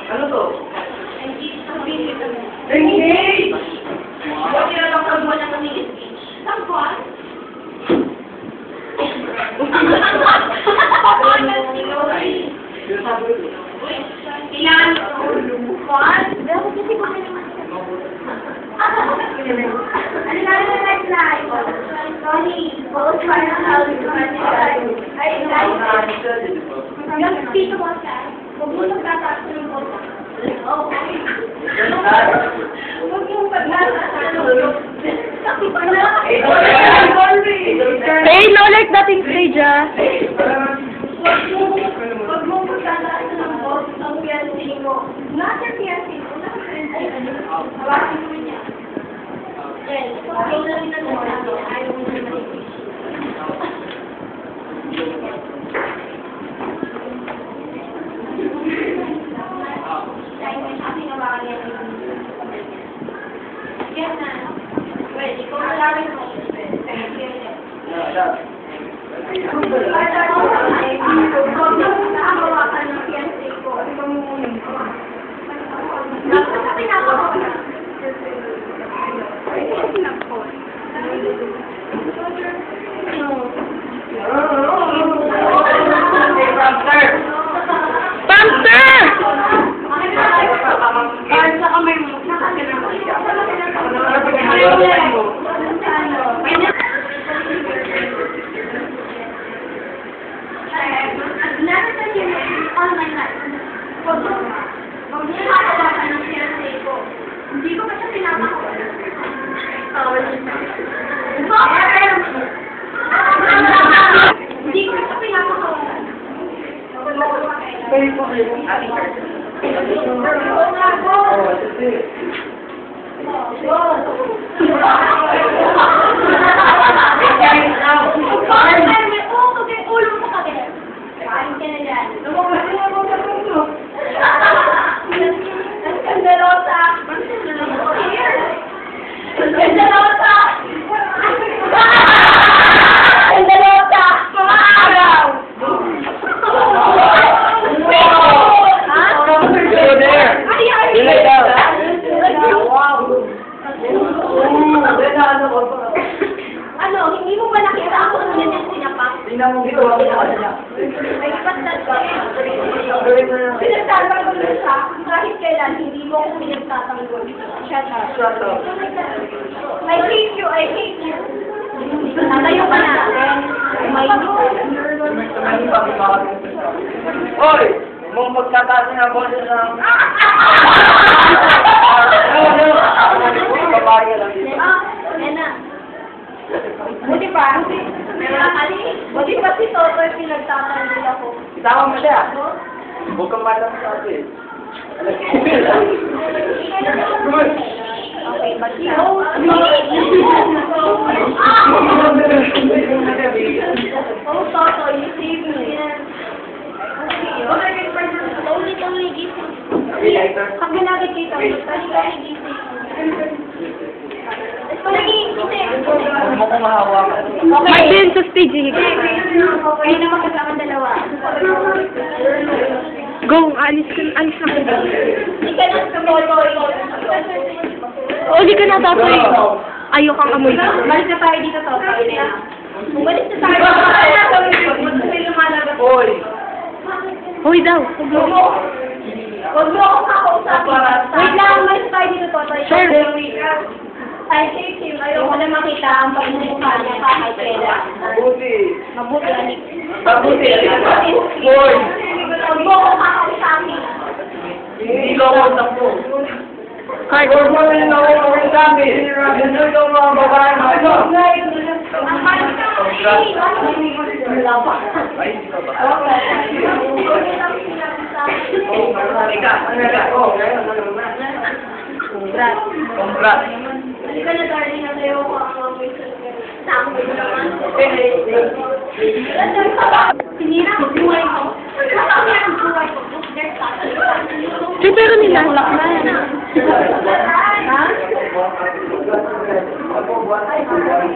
Ano to? Engage! Huwag nila lang kang wala kami engage. Sangkuan? Kailangan kuan? Pero kasi ko na naman siya. Ano na rin na slide? Sorry. Both try na how you ay, yung dito mo siya. Huwag mo nagtataas ng bola. Okay. Huwag yung Hey, no, like nothing stage, ah. Huwag mo magtataas ng bola ang fiancé mo. Not your fiancé mo. Hawakin mo niya. Yes. Huwag lang na naman. Ayaw mo na naman. Yan na. Pwede ko malawin mo. Nakahawakan ng fiancé ko. Sabi na ako. Pamper! Sa kamay mo, nakakilala mo siya. Naratan yun online na. Huwag mo hawakan ng fiancé ko. Hindi ko pa siya pinapakawa. Hindi ko pa siya pinapakawa. Ano, hindi mo ba nakita ako ng ganyan sinapak? Tingnan mo dito, wala ka niya. May patat ka. Pinagtatanggol mo siya, kahit kailan, hindi mo ako pinagtatanggol. Shut up. Shut up. I hate you, I hate you. Natayo ka na. Hoy! Mong magtataas na ako sa... Babae lang dito. Yan na. Buti pa. Buti pa si Toto yung pinagtatanggol ako. Isama mo siya. Huwag kang malam sa atin. Okay, but you... Oh, Toto, you saved me. Only gising. Pag ginagagita mo, only gising. Huwag mo kong mahawakan. Martin sa stage, eh. Kayo na magkasama dalawa. Go, alis na ko. Hindi ka na sa boto. Uli ka na, Totoy. Ayaw kang amoy. Balik na tayo dito, Toto. Balik na tayo. May lumalabas. Hoy! Hoy daw. Huwag mo akong kakausapin. Wait lang, balik tayo dito, Toto. Sure. I hate him. Ayoko na makita ang pagmumukha niya kahit kailan. Mabuti. Mabuti, anik. Mabuti. Hoy! Huwag mo akong kakausapin. Hindi ko ako takbo. Card. Huwag mo rin ako kakasabi. Gusto ko mga babae na ito. Ang palit ka mo. Wala pa. Ay, hindi ka ba? Congrats. Congrats. Hindi ka na, darling, na sa'yo ko ang mga wishes. Saan ko naman? Sinira ang buhay ko. Sinira ang buhay ko. Pero nila. Ako buwan. Ay, sorry.